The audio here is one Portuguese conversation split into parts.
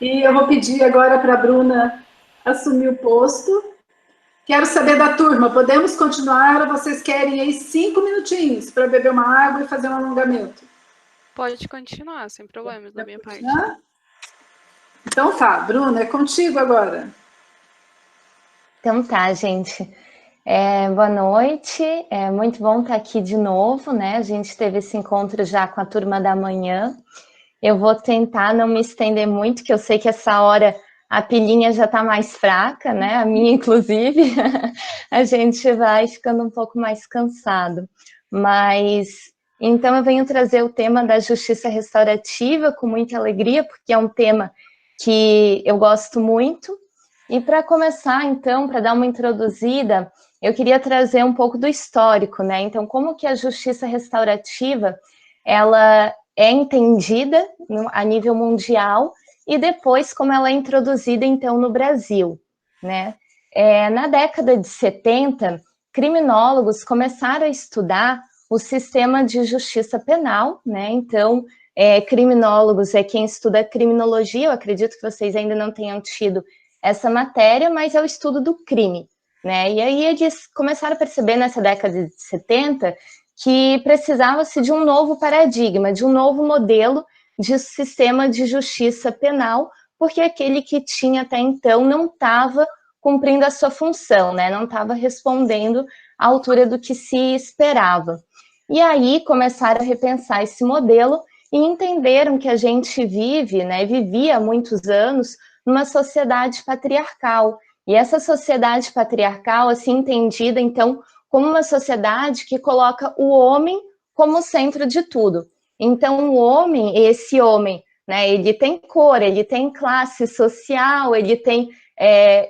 E eu vou pedir agora para a Bruna assumir o posto. Quero saber da turma, podemos continuar ou vocês querem aí 5 minutinhos para beber uma água e fazer um alongamento? Pode continuar, sem problemas da Quer minha parte. continuar? Então tá, Bruna, é contigo agora. Então tá, gente. Boa noite, é muito bom estar aqui de novo, né? A gente teve esse encontro já com a turma da manhã. Eu vou tentar não me estender muito, que eu sei que essa hora a pilhinha já está mais fraca, né? A minha, inclusive. A gente vai ficando um pouco mais cansado. Mas, então, eu venho trazer o tema da justiça restaurativa com muita alegria, porque é um tema que eu gosto muito. E para começar, então, para dar uma introduzida, eu queria trazer um pouco do histórico, né? Então, como que a justiça restaurativa, ela é entendida a nível mundial e depois como ela é introduzida, então, no Brasil, né? Na década de 70, criminólogos começaram a estudar o sistema de justiça penal, né? Então, criminólogos é quem estuda criminologia, eu acredito que vocês ainda não tenham tido essa matéria, mas é o estudo do crime, né? E aí eles começaram a perceber nessa década de 70 que precisava-se de um novo paradigma, de um novo modelo de sistema de justiça penal, porque aquele que tinha até então não estava cumprindo a sua função, né? Não estava respondendo à altura do que se esperava. E aí começaram a repensar esse modelo e entenderam que a gente vive, né, vivia há muitos anos numa sociedade patriarcal. E essa sociedade patriarcal, assim entendida, então, como uma sociedade que coloca o homem como centro de tudo. Então, o homem, esse homem, né, ele tem cor, ele tem classe social, ele tem,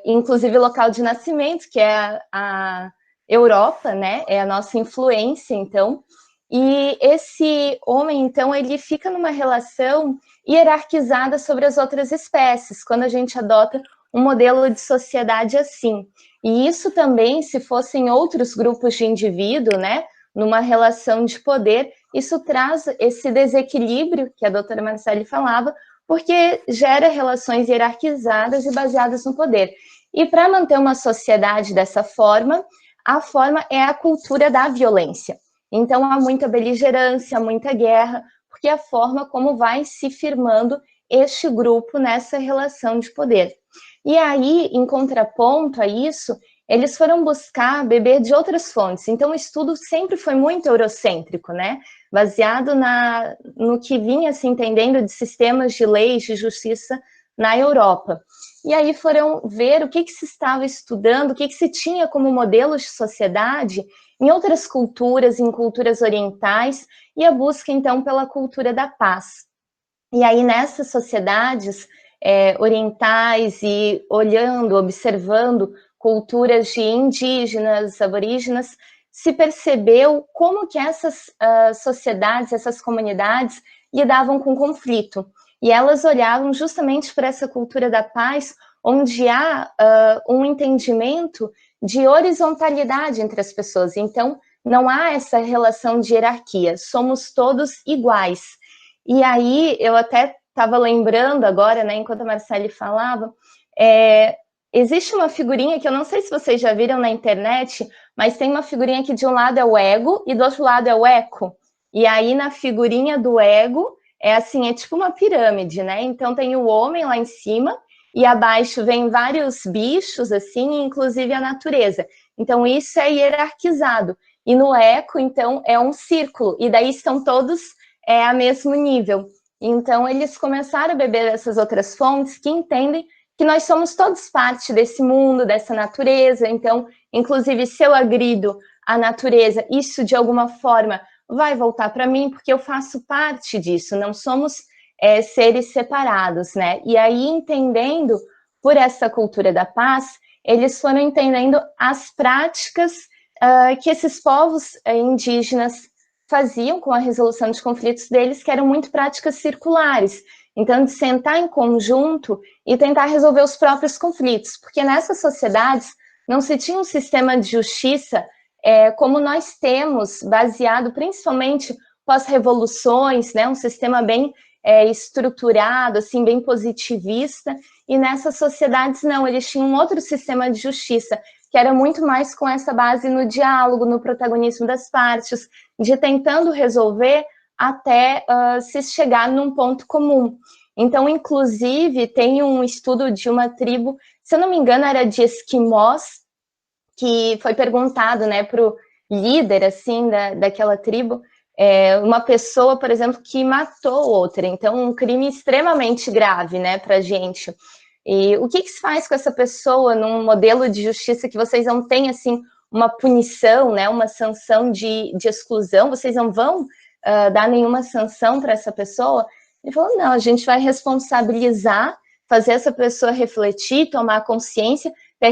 inclusive, local de nascimento, que é a Europa, né, é a nossa influência, então. E esse homem, então, ele fica numa relação hierarquizada sobre as outras espécies, quando a gente adota um modelo de sociedade assim. E isso também, se fossem outros grupos de indivíduo, né, numa relação de poder, isso traz esse desequilíbrio que a doutora Marcele falava, porque gera relações hierarquizadas e baseadas no poder. E para manter uma sociedade dessa forma, a forma é a cultura da violência. Então há muita beligerância, muita guerra, porque é a forma como vai se firmando este grupo nessa relação de poder. E aí, em contraponto a isso, eles foram buscar beber de outras fontes. Então, o estudo sempre foi muito eurocêntrico, né? Baseado no que vinha se entendendo de sistemas de leis de justiça na Europa. E aí foram ver o que se estava estudando, o que se tinha como modelos de sociedade em outras culturas, em culturas orientais, e a busca, então, pela cultura da paz. E aí, nessas sociedades orientais e olhando, observando culturas de indígenas, aborígenas, se percebeu como que essas sociedades, essas comunidades lidavam com conflito. E elas olhavam justamente para essa cultura da paz, onde há um entendimento de horizontalidade entre as pessoas. Então, não há essa relação de hierarquia, somos todos iguais. E aí, eu até estava lembrando agora, né, enquanto a Marcele falava, existe uma figurinha que eu não sei se vocês já viram na internet, mas tem uma figurinha que de um lado é o ego e do outro lado é o eco. E aí, na figurinha do ego, é assim, é tipo uma pirâmide, né? Então, tem o homem lá em cima e abaixo vem vários bichos, assim, inclusive a natureza. Então, isso é hierarquizado. E no eco, então, é um círculo. E daí estão todos a mesmo nível. Então, eles começaram a beber essas outras fontes que entendem que nós somos todos parte desse mundo, dessa natureza. Então, inclusive, se eu agrido a natureza, isso de alguma forma vai voltar para mim, porque eu faço parte disso, não somos seres separados, né? E aí, entendendo por essa cultura da paz, eles foram entendendo as práticas que esses povos indígenas faziam com a resolução de conflitos deles, que eram muito práticas circulares. Então, de sentar em conjunto e tentar resolver os próprios conflitos, porque nessas sociedades não se tinha um sistema de justiça como nós temos, baseado principalmente pós-revoluções, né, um sistema bem estruturado, assim, bem positivista, e nessas sociedades não, eles tinham um outro sistema de justiça, que era muito mais com essa base no diálogo, no protagonismo das partes, de tentando resolver até se chegar num ponto comum. Então, inclusive, tem um estudo de uma tribo, se eu não me engano, era de esquimós, que foi perguntado, né, para o líder, assim, daquela tribo, uma pessoa, por exemplo, que matou outra. Então, um crime extremamente grave, né, para a gente. E o que se faz com essa pessoa num modelo de justiça que vocês não têm, assim, uma punição, né, uma sanção de exclusão? Vocês não vão dar nenhuma sanção para essa pessoa? Ele falou, não, a gente vai responsabilizar, fazer essa pessoa refletir, tomar consciência, ter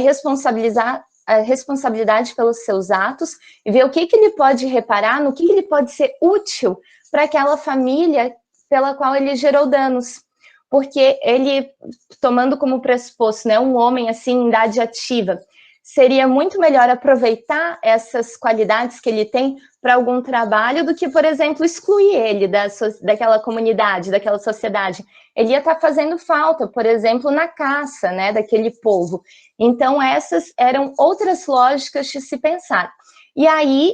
a responsabilidade pelos seus atos e ver o que ele pode reparar, no que ele pode ser útil para aquela família pela qual ele gerou danos. Porque ele, tomando como pressuposto, né, um homem assim em idade ativa, seria muito melhor aproveitar essas qualidades que ele tem para algum trabalho do que, por exemplo, excluir ele daquela comunidade, daquela sociedade. Ele ia estar fazendo falta, por exemplo, na caça, né, daquele povo. Então, essas eram outras lógicas de se pensar. E aí,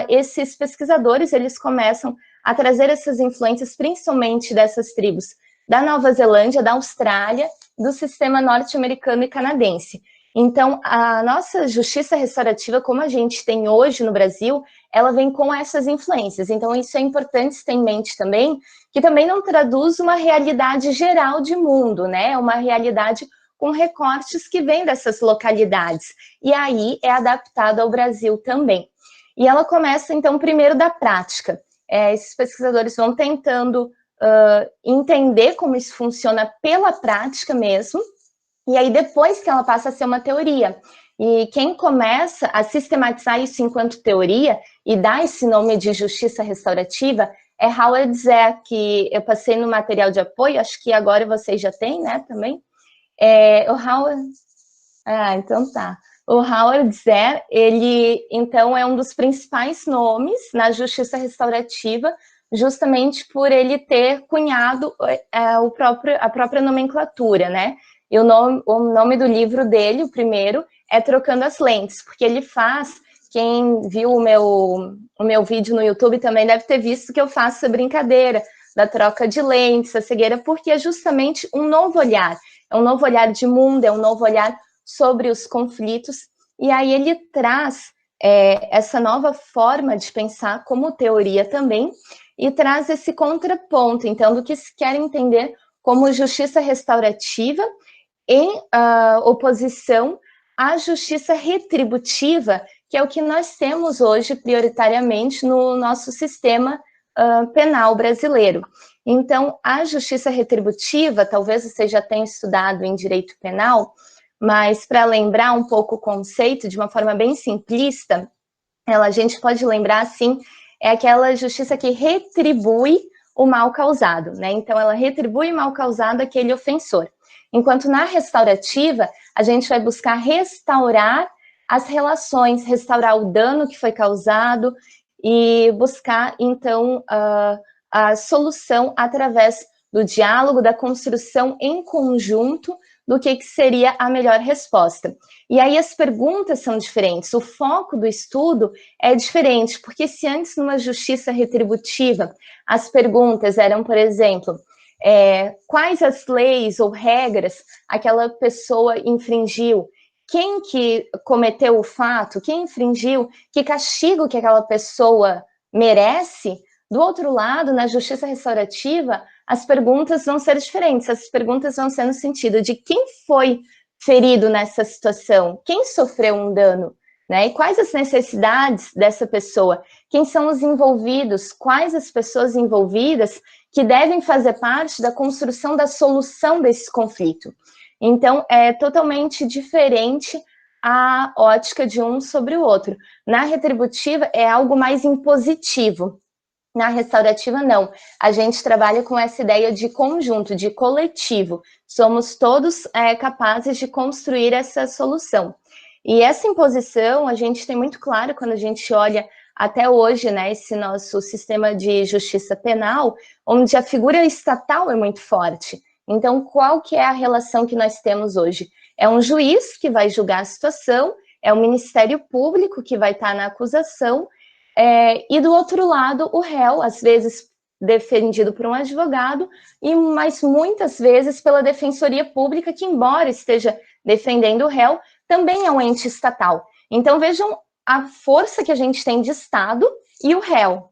esses pesquisadores, eles começam a trazer essas influências, principalmente dessas tribos da Nova Zelândia, da Austrália, do sistema norte-americano e canadense. Então, a nossa justiça restaurativa, como a gente tem hoje no Brasil, ela vem com essas influências. Então, isso é importante ter em mente também, que também não traduz uma realidade geral de mundo, né? Uma realidade com recortes que vêm dessas localidades. E aí é adaptado ao Brasil também. E ela começa, então, primeiro da prática. Esses pesquisadores vão tentando entender como isso funciona pela prática mesmo, e aí depois que ela passa a ser uma teoria. E quem começa a sistematizar isso enquanto teoria e dá esse nome de justiça restaurativa é Howard Zehr, que eu passei no material de apoio, acho que agora vocês já têm, né, também. O Howard... então tá. O Howard Zehr, ele, então, é um dos principais nomes na justiça restaurativa, justamente por ele ter cunhado a própria nomenclatura, né? E o nome do livro dele, o primeiro, é Trocando as Lentes, porque ele faz, quem viu o meu vídeo no YouTube também deve ter visto que eu faço essa brincadeira da troca de lentes, a cegueira, porque é justamente um novo olhar, é um novo olhar de mundo, é um novo olhar sobre os conflitos, e aí ele traz essa nova forma de pensar como teoria também, e traz esse contraponto, então, do que se quer entender como justiça restaurativa em oposição à justiça retributiva, que é o que nós temos hoje prioritariamente no nosso sistema penal brasileiro. Então, a justiça retributiva, talvez você já tenha estudado em direito penal, mas para lembrar um pouco o conceito de uma forma bem simplista, a gente pode lembrar, assim, é aquela justiça que retribui o mal causado, né? Então, ela retribui o mal causado àquele ofensor. Enquanto na restaurativa, a gente vai buscar restaurar as relações, restaurar o dano que foi causado e buscar, então, a solução através do diálogo, da construção em conjunto do que seria a melhor resposta. E aí as perguntas são diferentes, o foco do estudo é diferente, porque se antes numa justiça retributiva as perguntas eram, por exemplo, quais as leis ou regras aquela pessoa infringiu, quem que cometeu o fato, quem infringiu, que castigo que aquela pessoa merece, do outro lado, na justiça restaurativa, as perguntas vão ser diferentes, as perguntas vão ser no sentido de quem foi ferido nessa situação, quem sofreu um dano, né? E quais as necessidades dessa pessoa, quem são os envolvidos, quais as pessoas envolvidas que devem fazer parte da construção da solução desse conflito. Então, é totalmente diferente a ótica de um sobre o outro. Na retributiva, é algo mais impositivo. Na restaurativa, não. A gente trabalha com essa ideia de conjunto, de coletivo. Somos todos capazes de construir essa solução. E essa imposição, a gente tem muito claro quando a gente olha até hoje, né, esse nosso sistema de justiça penal, onde a figura estatal é muito forte. Então, qual que é a relação que nós temos hoje? É um juiz que vai julgar a situação, é o Ministério Público que vai estar na acusação, e do outro lado, o réu, às vezes defendido por um advogado, mas muitas vezes pela Defensoria Pública, que, embora esteja defendendo o réu, também é um ente estatal. Então, vejam a força que a gente tem de Estado e o réu.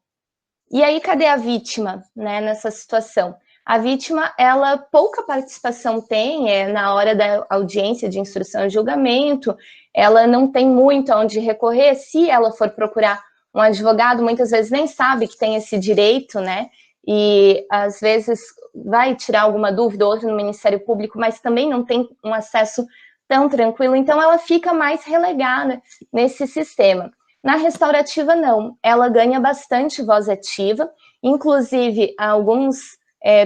E aí, cadê a vítima, né, nessa situação? A vítima, ela pouca participação tem na hora da audiência de instrução e julgamento, ela não tem muito aonde recorrer. Se ela for procurar um advogado, muitas vezes nem sabe que tem esse direito, né? E às vezes vai tirar alguma dúvida ou outra no Ministério Público, mas também não tem um acesso tão tranquilo, então ela fica mais relegada nesse sistema. Na restaurativa, não, ela ganha bastante voz ativa, inclusive alguns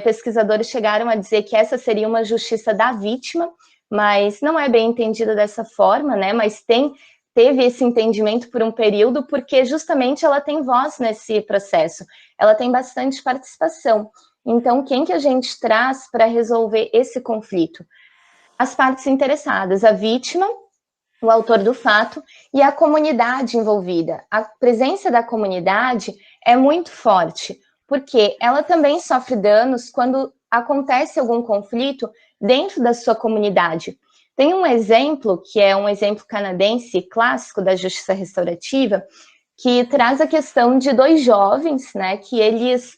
pesquisadores chegaram a dizer que essa seria uma justiça da vítima, mas não é bem entendida dessa forma, né? Mas teve esse entendimento por um período, porque justamente ela tem voz nesse processo, ela tem bastante participação. Então, quem que a gente traz para resolver esse conflito? As partes interessadas, a vítima, o autor do fato e a comunidade envolvida. A presença da comunidade é muito forte, porque ela também sofre danos quando acontece algum conflito dentro da sua comunidade. Tem um exemplo, que é um exemplo canadense clássico da justiça restaurativa, que traz a questão de dois jovens, né, que eles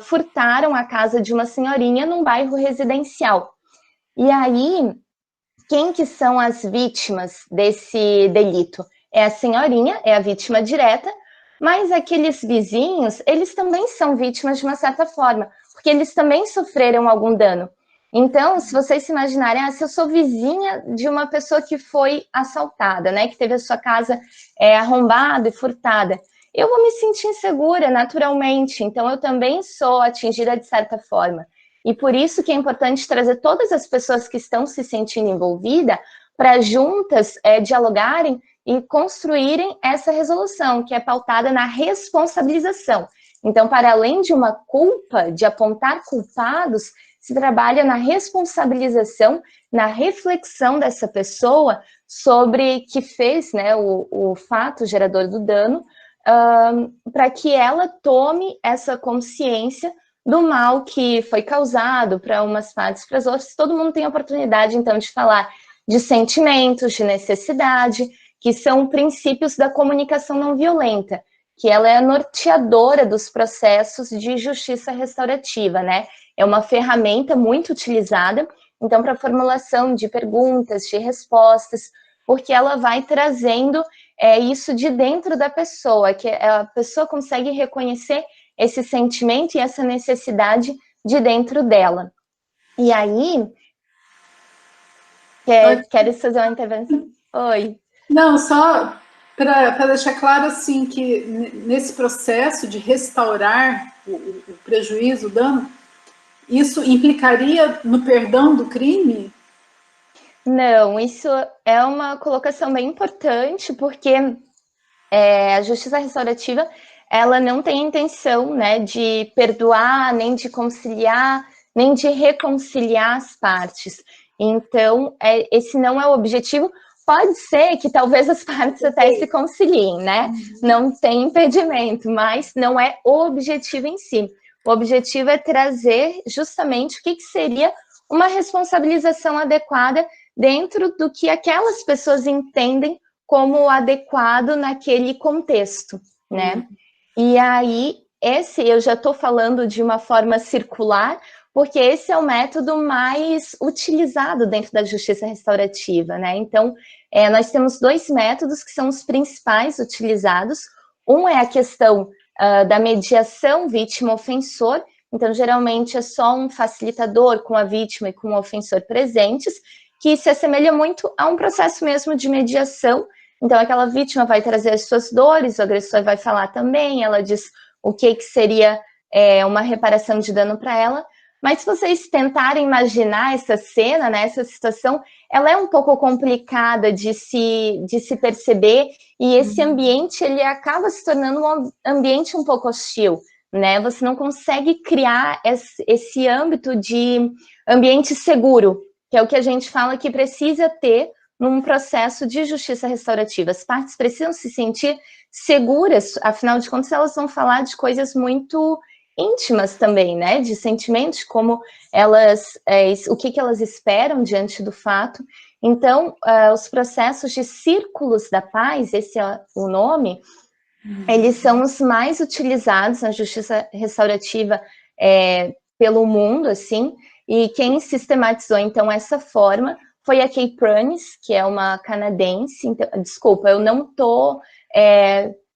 furtaram a casa de uma senhorinha num bairro residencial. E aí, quem que são as vítimas desse delito? É a senhorinha, é a vítima direta, mas aqueles vizinhos, eles também são vítimas de uma certa forma, porque eles também sofreram algum dano. Então, se vocês se imaginarem, se eu sou vizinha de uma pessoa que foi assaltada, né, que teve a sua casa arrombada e furtada, eu vou me sentir insegura naturalmente, então eu também sou atingida de certa forma. E por isso que é importante trazer todas as pessoas que estão se sentindo envolvidas para juntas dialogarem e construírem essa resolução, que é pautada na responsabilização. Então, para além de uma culpa, de apontar culpados, se trabalha na responsabilização, na reflexão dessa pessoa sobre que fez, né, o fato gerador do dano, para que ela tome essa consciência do mal que foi causado para umas partes, para as outras. Todo mundo tem a oportunidade, então, de falar de sentimentos, de necessidade, que são princípios da comunicação não violenta, que ela é a norteadora dos processos de justiça restaurativa, né? É uma ferramenta muito utilizada, então, para a formulação de perguntas, de respostas, porque ela vai trazendo isso de dentro da pessoa, que a pessoa consegue reconhecer esse sentimento e essa necessidade de dentro dela. E aí, queres fazer uma intervenção? Oi. Não, só para deixar claro, assim, que nesse processo de restaurar o prejuízo, o dano, isso implicaria no perdão do crime? Não, isso é uma colocação bem importante, porque a justiça restaurativa, ela não tem intenção, né, de perdoar, nem de conciliar, nem de reconciliar as partes. Então, esse não é o objetivo. Pode ser que talvez as partes até se conciliem, né? Não tem impedimento, mas não é o objetivo em si. O objetivo é trazer justamente o que seria uma responsabilização adequada dentro do que aquelas pessoas entendem como adequado naquele contexto, né? E aí, eu já estou falando de uma forma circular, porque esse é o método mais utilizado dentro da justiça restaurativa, né? Então, nós temos dois métodos que são os principais utilizados. Um é a questão da mediação vítima-ofensor. Então, geralmente é só um facilitador com a vítima e com o ofensor presentes, que se assemelha muito a um processo mesmo de mediação. Então, aquela vítima vai trazer as suas dores, o agressor vai falar também, ela diz o que seria uma reparação de dano para ela, Mas se vocês tentarem imaginar essa cena, né, essa situação, ela é um pouco complicada de se perceber, e esse ambiente, ele acaba se tornando um ambiente um pouco hostil, né? Você não consegue criar esse âmbito de ambiente seguro, que é o que a gente fala que precisa ter num processo de justiça restaurativa. As partes precisam se sentir seguras, afinal de contas, elas vão falar de coisas muito íntimas também, né? De sentimentos, como elas, o que elas esperam diante do fato. Então, os processos de círculos da paz, esse é o nome, eles são os mais utilizados na justiça restaurativa pelo mundo, assim, e quem sistematizou, então, essa forma foi a Kay Pranis, que é uma canadense. Então, desculpa, eu não estou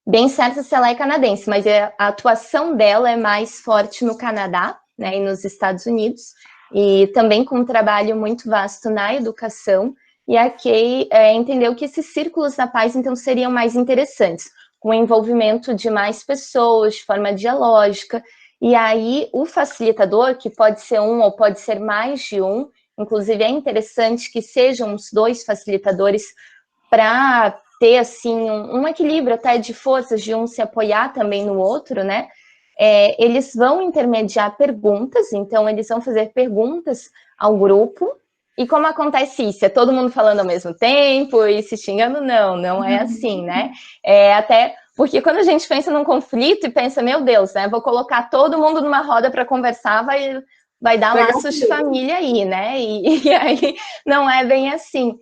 bem certa se ela é canadense, mas a atuação dela é mais forte no Canadá, né, e nos Estados Unidos, e também com um trabalho muito vasto na educação. E a Kay entendeu que esses círculos da paz, então, seriam mais interessantes, com o envolvimento de mais pessoas, de forma dialógica. E aí, o facilitador, que pode ser um ou pode ser mais de um, inclusive é interessante que sejam os 2 facilitadores para ter, assim, um equilíbrio até de forças, de um se apoiar também no outro, né? Eles vão intermediar perguntas, então eles vão fazer perguntas ao grupo. E como acontece isso? É todo mundo falando ao mesmo tempo e se xingando? Não é assim, né? Até porque quando a gente pensa num conflito e pensa, meu Deus, né? Vou colocar todo mundo numa roda para conversar, vai dar laços de família aí, né? E aí não é bem assim.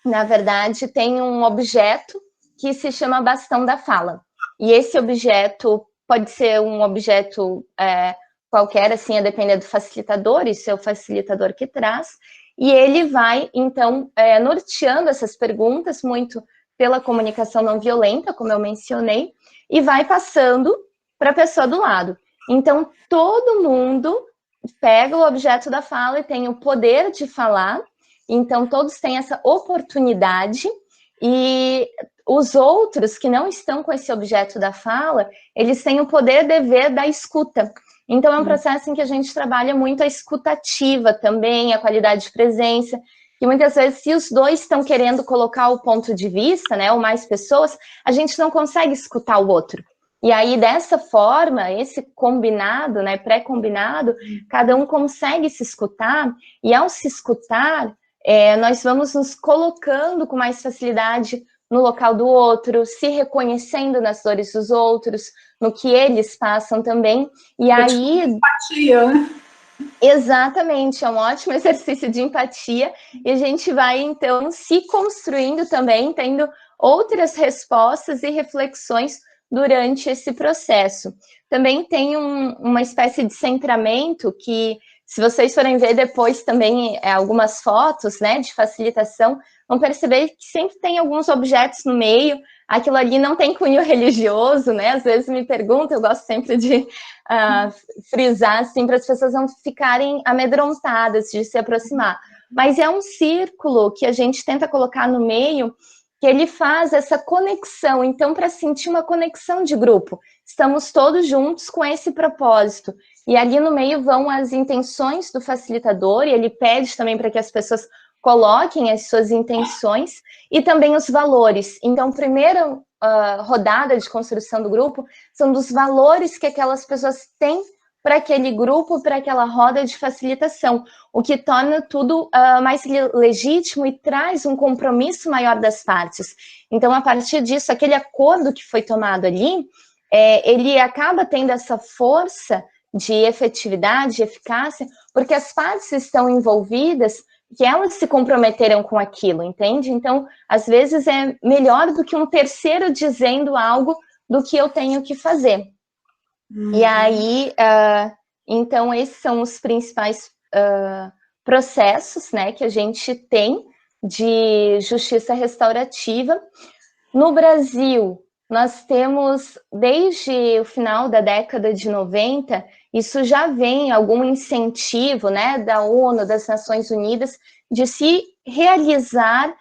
Na verdade, tem um objeto que se chama bastão da fala. E esse objeto pode ser um objeto qualquer, assim, a depender do facilitador, isso é o facilitador que traz, e ele vai, então, norteando essas perguntas muito pela comunicação não violenta, como eu mencionei, e vai passando para a pessoa do lado. Então, todo mundo pega o objeto da fala e tem o poder de falar, então todos têm essa oportunidade, e os outros que não estão com esse objeto da fala, eles têm o poder dever da escuta. Então é um processo em que a gente trabalha muito a escutativa também, a qualidade de presença, que muitas vezes, se os 2 estão querendo colocar o ponto de vista, né, ou mais pessoas, a gente não consegue escutar o outro. E aí, dessa forma, esse combinado, né, pré-combinado, cada um consegue se escutar, e ao se escutar, nós vamos nos colocando com mais facilidade no local do outro, se reconhecendo nas dores dos outros, no que eles passam também, e aí... Empatia, né? Exatamente, é um ótimo exercício de empatia, e a gente vai, então, se construindo também, tendo outras respostas e reflexões durante esse processo. Também tem uma espécie de centramento que, se vocês forem ver depois também algumas fotos, né, de facilitação, vão perceber que sempre tem alguns objetos no meio. Aquilo ali não tem cunho religioso, né? Às vezes me perguntam, eu gosto sempre de frisar, assim, para as pessoas não ficarem amedrontadas de se aproximar. Mas é um círculo que a gente tenta colocar no meio, que ele faz essa conexão. Então, para sentir uma conexão de grupo, estamos todos juntos com esse propósito. E ali no meio vão as intenções do facilitador, e ele pede também para que as pessoas coloquem as suas intenções e também os valores. Então, a primeira rodada de construção do grupo são dos valores que aquelas pessoas têm para aquele grupo, para aquela roda de facilitação, o que torna tudo mais legítimo e traz um compromisso maior das partes. Então, a partir disso, aquele acordo que foi tomado ali, ele acaba tendo essa força de efetividade, de eficácia, porque as partes estão envolvidas, que elas se comprometeram com aquilo, entende? Então, às vezes é melhor do que um terceiro dizendo algo do que eu tenho que fazer. E aí, então, esses são os principais processos, né, que a gente tem de justiça restaurativa. No Brasil, nós temos, desde o final da década de 90, isso já vem algum incentivo, né, da ONU, das Nações Unidas, de se realizar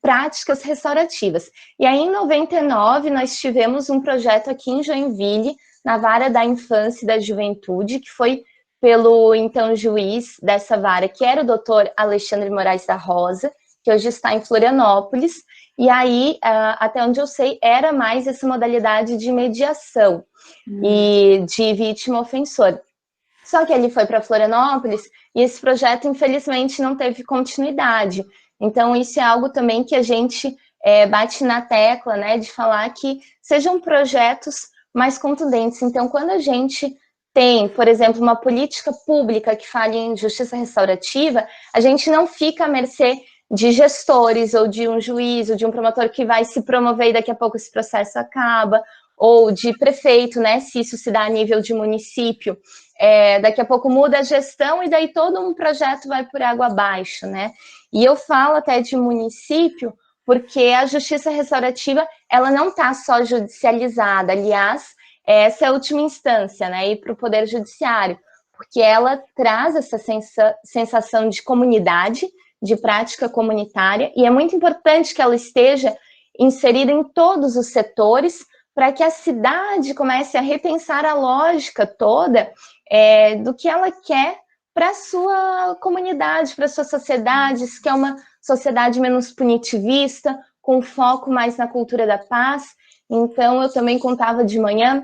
práticas restaurativas. E aí, em 99, nós tivemos um projeto aqui em Joinville, na Vara da Infância e da Juventude, que foi pelo então juiz dessa vara, que era o doutor Alexandre Moraes da Rosa, que hoje está em Florianópolis, e aí, até onde eu sei, era mais essa modalidade de mediação e de vítima-ofensor. Só que ele foi para Florianópolis e esse projeto, infelizmente, não teve continuidade. Então, isso é algo também que a gente bate na tecla, né, de falar que sejam projetos mais contundentes. Então, quando a gente tem, por exemplo, uma política pública que fale em justiça restaurativa, a gente não fica à mercê de gestores ou de um juiz ou de um promotor que vai se promover e daqui a pouco esse processo acaba, ou de prefeito, né, se isso se dá a nível de município, daqui a pouco muda a gestão e daí todo um projeto vai por água abaixo, né? E eu falo até de município porque a justiça restaurativa, ela não está só judicializada, aliás, essa é a última instância, né, ir para o Poder Judiciário, porque ela traz essa sensação de comunidade, de prática comunitária, e é muito importante que ela esteja inserida em todos os setores, para que a cidade comece a repensar a lógica toda do que ela quer para a sua comunidade, para a sua sociedade, que é uma sociedade menos punitivista, com foco mais na cultura da paz. Então, eu também contava de manhã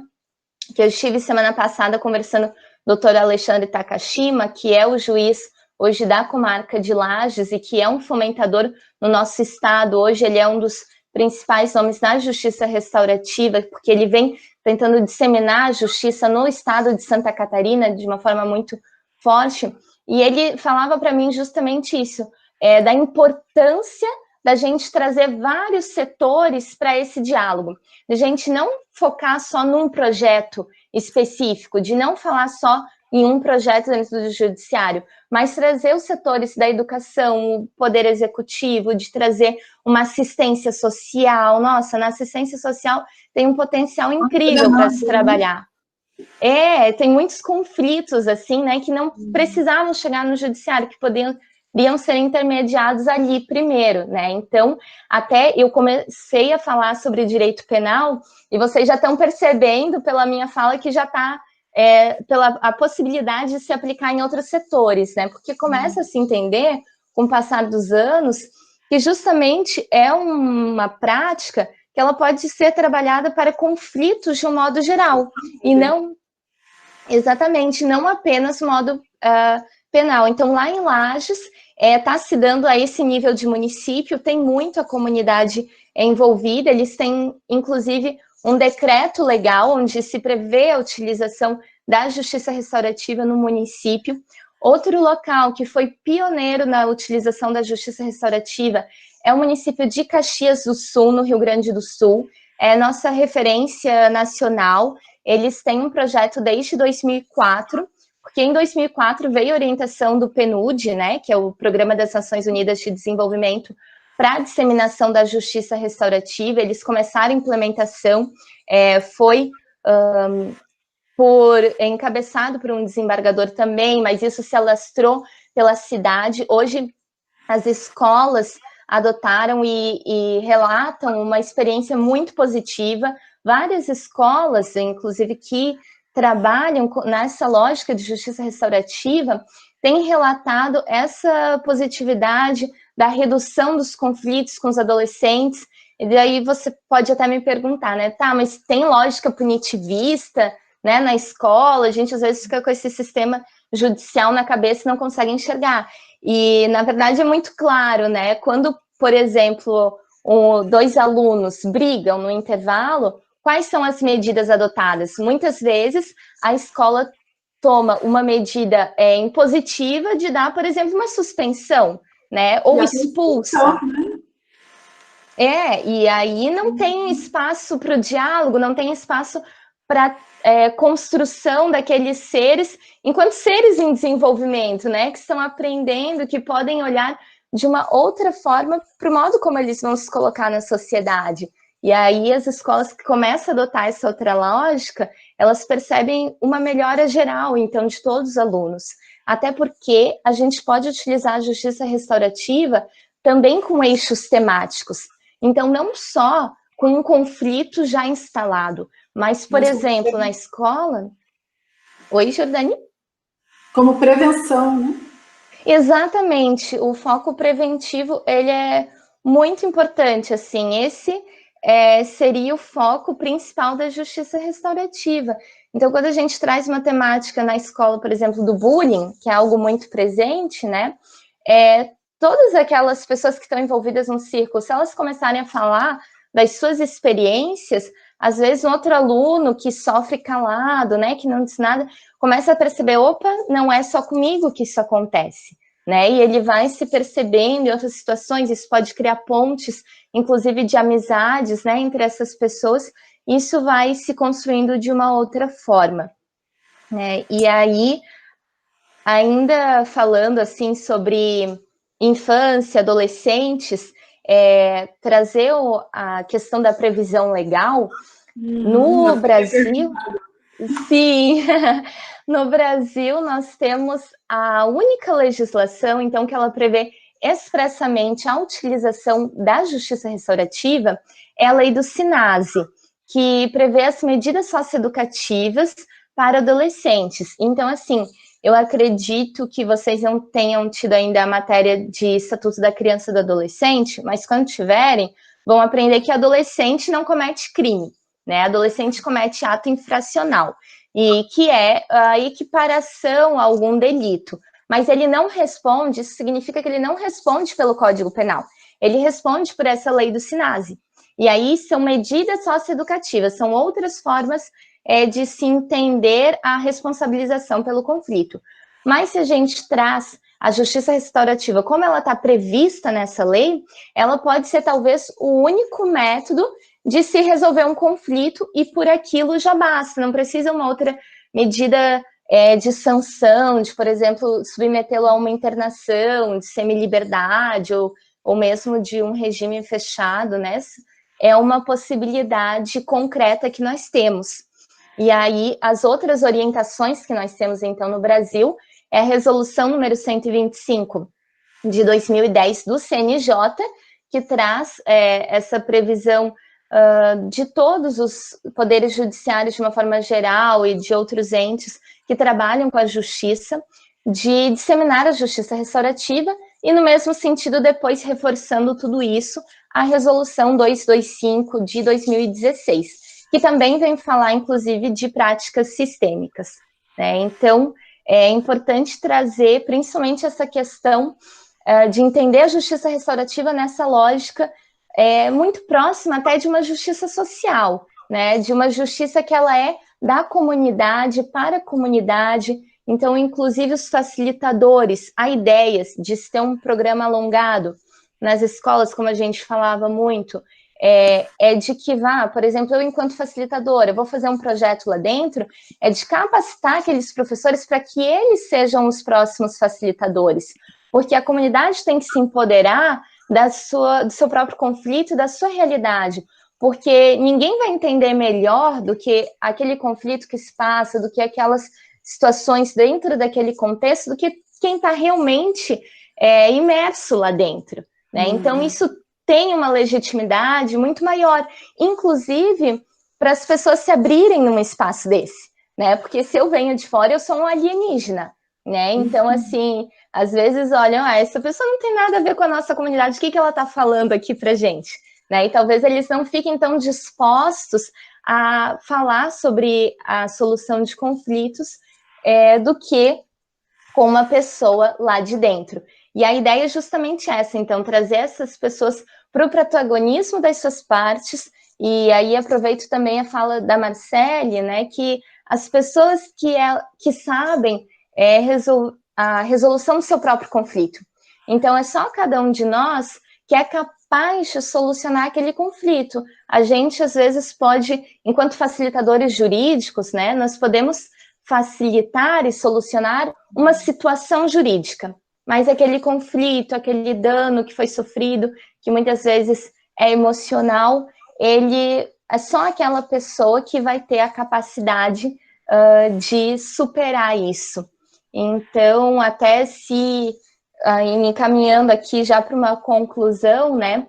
que eu estive semana passada conversando com o doutor Alexandre Takashima, que é o juiz hoje da comarca de Lages e que é um fomentador no nosso estado. Hoje ele é um dos principais nomes na justiça restaurativa, porque ele vem tentando disseminar a justiça no estado de Santa Catarina de uma forma muito forte, e ele falava para mim justamente isso, da importância da gente trazer vários setores para esse diálogo, de gente não focar só num projeto específico, de não falar só em um projeto dentro do judiciário, mas trazer os setores da educação, o poder executivo, de trazer uma assistência social. Nossa, na assistência social tem um potencial incrível para se trabalhar. Tem muitos conflitos, assim, né, que não precisavam chegar no judiciário, que poderiam ser intermediados ali primeiro, né? Então, até eu comecei a falar sobre direito penal, e vocês já estão percebendo pela minha fala que já está pela a possibilidade de se aplicar em outros setores, né? Porque começa a se entender, com o passar dos anos, que justamente é uma prática que ela pode ser trabalhada para conflitos de um modo geral, e não, exatamente, não apenas modo penal. Então, lá em Lages, está se dando a esse nível de município, tem muito a comunidade envolvida, eles têm, inclusive, um decreto legal onde se prevê a utilização da justiça restaurativa no município. Outro local que foi pioneiro na utilização da justiça restaurativa é o município de Caxias do Sul, no Rio Grande do Sul. É nossa referência nacional. Eles têm um projeto desde 2004, porque em 2004 veio a orientação do PNUD, né, que é o Programa das Nações Unidas de Desenvolvimento, para a disseminação da justiça restaurativa. Eles começaram a implementação, foi encabeçado por um desembargador também, mas isso se alastrou pela cidade. Hoje, as escolas adotaram e relatam uma experiência muito positiva. Várias escolas, inclusive, que trabalham nessa lógica de justiça restaurativa, têm relatado essa positividade da redução dos conflitos com os adolescentes. E daí você pode até me perguntar, né? Tá, mas tem lógica punitivista, né, na escola? A gente às vezes fica com esse sistema judicial na cabeça e não consegue enxergar. E, na verdade, é muito claro, né? Quando, por exemplo, dois alunos brigam no intervalo, quais são as medidas adotadas? Muitas vezes, a escola toma uma medida impositiva de dar, por exemplo, uma suspensão, né? Ou expulsa. E aí não tem espaço para o diálogo, não tem espaço para construção daqueles seres, enquanto seres em desenvolvimento, né? Que estão aprendendo, que podem olhar de uma outra forma para o modo como eles vão se colocar na sociedade. E aí as escolas que começam a adotar essa outra lógica, elas percebem uma melhora geral, então, de todos os alunos. Até porque a gente pode utilizar a justiça restaurativa também com eixos temáticos. Então, não só com um conflito já instalado, mas, por exemplo, na escola... Oi, Jordani? Como prevenção, né? Exatamente, o foco preventivo, ele é muito importante, assim, esse seria o foco principal da justiça restaurativa. Então, quando a gente traz uma temática na escola, por exemplo, do bullying, que é algo muito presente, né, todas aquelas pessoas que estão envolvidas no círculo, se elas começarem a falar das suas experiências, às vezes um outro aluno que sofre calado, né, que não diz nada, começa a perceber, opa, não é só comigo que isso acontece, né? E ele vai se percebendo em outras situações, isso pode criar pontes, inclusive de amizades, né, entre essas pessoas, isso vai se construindo de uma outra forma, né? E aí, ainda falando assim sobre infância, adolescentes, trazer a questão da previsão legal, no Brasil, sim, no Brasil nós temos a única legislação, então, que ela prevê expressamente a utilização da justiça restaurativa, é a lei do SINASE, que prevê as medidas socioeducativas para adolescentes. Então, assim, eu acredito que vocês não tenham tido ainda a matéria de Estatuto da Criança e do Adolescente, mas quando tiverem, vão aprender que adolescente não comete crime, né? Adolescente comete ato infracional, e que é a equiparação a algum delito. Mas ele não responde, isso significa que ele não responde pelo Código Penal, ele responde por essa lei do SINASE. E aí são medidas socioeducativas, são outras formas de se entender a responsabilização pelo conflito. Mas se a gente traz a justiça restaurativa, como ela está prevista nessa lei, ela pode ser talvez o único método de se resolver um conflito e por aquilo já basta, não precisa uma outra medida de sanção, de, por exemplo, submetê-lo a uma internação, de semi-liberdade ou mesmo de um regime fechado, né? É uma possibilidade concreta que nós temos. E aí, as outras orientações que nós temos, então, no Brasil, é a resolução número 125 de 2010 do CNJ, que traz essa previsão de todos os poderes judiciários de uma forma geral e de outros entes que trabalham com a justiça, de disseminar a justiça restaurativa e, no mesmo sentido, depois reforçando tudo isso, a resolução 225 de 2016, que também vem falar, inclusive, de práticas sistêmicas, né? Então, é importante trazer, principalmente, essa questão de entender a justiça restaurativa nessa lógica muito próxima até de uma justiça social, né? De uma justiça que ela é da comunidade, para a comunidade. Então, inclusive, os facilitadores, há ideias de se ter um programa alongado nas escolas, como a gente falava muito, de que por exemplo, eu enquanto facilitadora, vou fazer um projeto lá dentro, de capacitar aqueles professores para que eles sejam os próximos facilitadores, porque a comunidade tem que se empoderar do seu próprio conflito, da sua realidade, porque ninguém vai entender melhor do que aquele conflito que se passa, do que aquelas situações dentro daquele contexto, do que quem está realmente imerso lá dentro, né? Então, isso tem uma legitimidade muito maior, inclusive para as pessoas se abrirem num espaço desse, né? Porque se eu venho de fora, eu sou um alienígena, né? Então, assim, às vezes olham, essa pessoa não tem nada a ver com a nossa comunidade, o que ela está falando aqui para gente? Né? E talvez eles não fiquem tão dispostos a falar sobre a solução de conflitos do que com uma pessoa lá de dentro. E a ideia é justamente essa, então, trazer essas pessoas para o protagonismo das suas partes, e aí aproveito também a fala da Marcele, né, que as pessoas que sabem a resolução do seu próprio conflito. Então, é só cada um de nós que é capaz de solucionar aquele conflito. A gente, às vezes, pode, enquanto facilitadores jurídicos, né, nós podemos facilitar e solucionar uma situação jurídica, mas aquele conflito, aquele dano que foi sofrido, que muitas vezes é emocional, ele é só aquela pessoa que vai ter a capacidade de superar isso. Então, até se encaminhando aqui já para uma conclusão, né?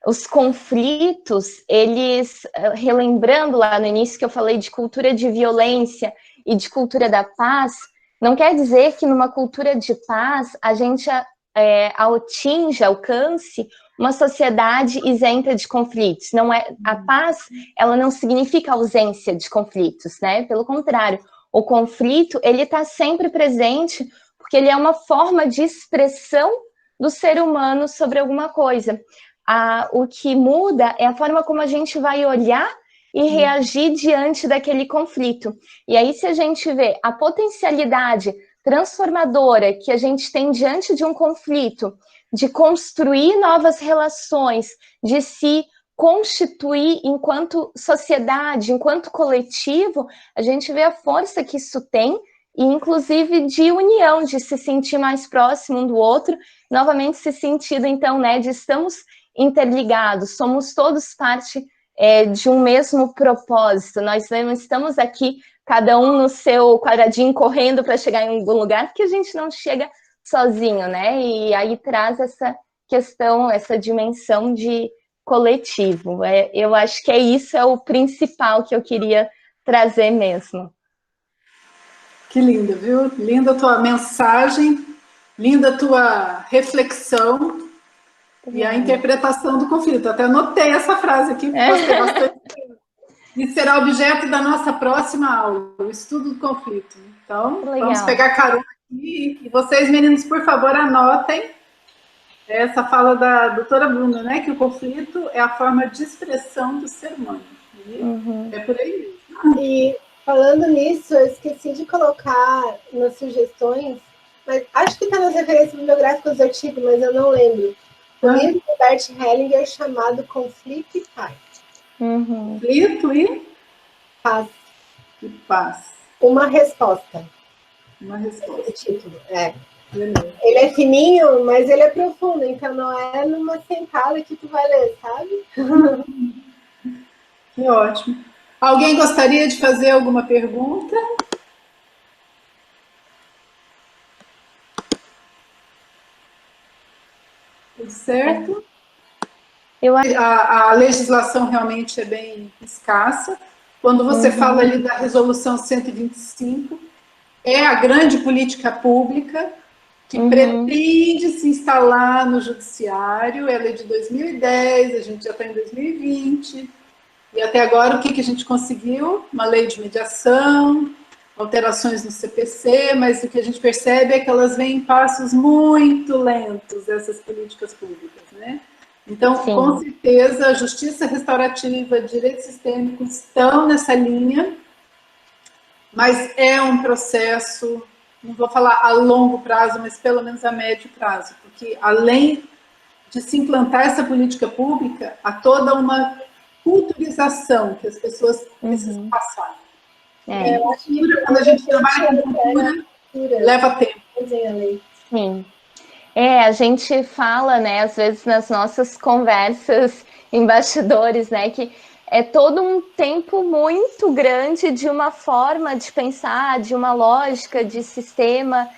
Os conflitos, eles, relembrando lá no início que eu falei de cultura de violência e de cultura da paz, Não quer dizer que numa cultura de paz a gente alcance uma sociedade isenta de conflitos. Não é, a paz, ela não significa ausência de conflitos, né? Pelo contrário, o conflito, ele está sempre presente porque ele é uma forma de expressão do ser humano sobre alguma coisa. O que muda é a forma como a gente vai olhar e reagir diante daquele conflito. E aí, se a gente vê a potencialidade transformadora que a gente tem diante de um conflito, de construir novas relações, de se constituir enquanto sociedade, enquanto coletivo, a gente vê a força que isso tem, e inclusive de união, de se sentir mais próximo um do outro, novamente se sentido, então, né, de estamos interligados, somos todos parte de um mesmo propósito, nós não estamos aqui, cada um no seu quadradinho, correndo para chegar em algum lugar, porque a gente não chega sozinho, né? E aí traz essa questão, essa dimensão de coletivo. Eu acho que isso é o principal que eu queria trazer mesmo. Que linda, viu? Linda a tua mensagem, linda a tua reflexão e a interpretação do conflito. Até anotei essa frase aqui, porque gostei bastante. E será objeto da nossa próxima aula, o estudo do conflito. Então, vamos pegar carona aqui. E vocês, meninos, por favor, anotem essa fala da doutora Bruna, né? Que o conflito é a forma de expressão do ser humano. É por aí mesmo. E falando nisso, eu esqueci de colocar nas sugestões, mas acho que está nas referências bibliográficas do artigo, mas eu não lembro. O livro do Bert Hellinger chamado Conflito e Paz. Conflito e paz. E paz. Uma resposta. Uma resposta. O título, Ele é fininho, mas ele é profundo, então não é numa sentada que tu vai ler, sabe? Que ótimo. Alguém gostaria de fazer alguma pergunta? Tudo certo? A legislação realmente é bem escassa. Quando você fala ali da resolução 125, é a grande política pública que pretende se instalar no judiciário. Ela é de 2010, a gente já está em 2020, e até agora o que a gente conseguiu? Uma lei de mediação, alterações no CPC, mas o que a gente percebe é que elas vêm em passos muito lentos, essas políticas públicas, né? Então, com certeza, a justiça restaurativa, direitos sistêmicos estão nessa linha, mas é um processo, não vou falar a longo prazo, mas pelo menos a médio prazo, porque além de se implantar essa política pública, há toda uma culturização que as pessoas precisam passar. Quando a gente trabalha com cultura, leva tempo. Sim. A gente fala, né, às vezes nas nossas conversas em bastidores, né, que é todo um tempo muito grande de uma forma de pensar, de uma lógica de sistema,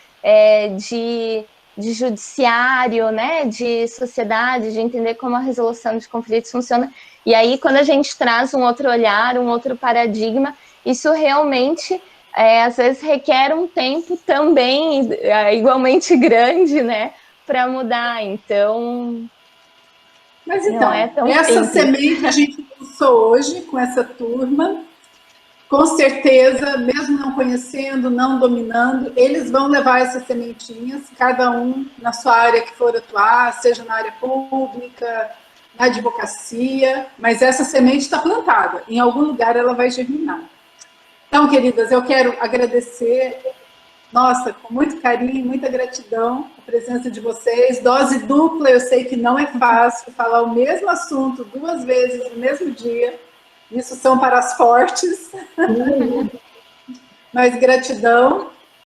de judiciário, né, de sociedade, de entender como a resolução de conflitos funciona. E aí, quando a gente traz um outro olhar, um outro paradigma, isso realmente, às vezes, requer um tempo também igualmente grande, né, para mudar. Então, mas então, não é tão essa simples. semente que a gente lançou hoje com essa turma, com certeza, mesmo não conhecendo, não dominando, eles vão levar essas sementinhas, cada um na sua área que for atuar, seja na área pública, na advocacia, mas essa semente está plantada, em algum lugar ela vai germinar. Então, queridas, eu quero agradecer, nossa, com muito carinho, muita gratidão, a presença de vocês, dose dupla, eu sei que não é fácil falar o mesmo assunto 2 vezes no mesmo dia, isso são para as fortes, mas gratidão,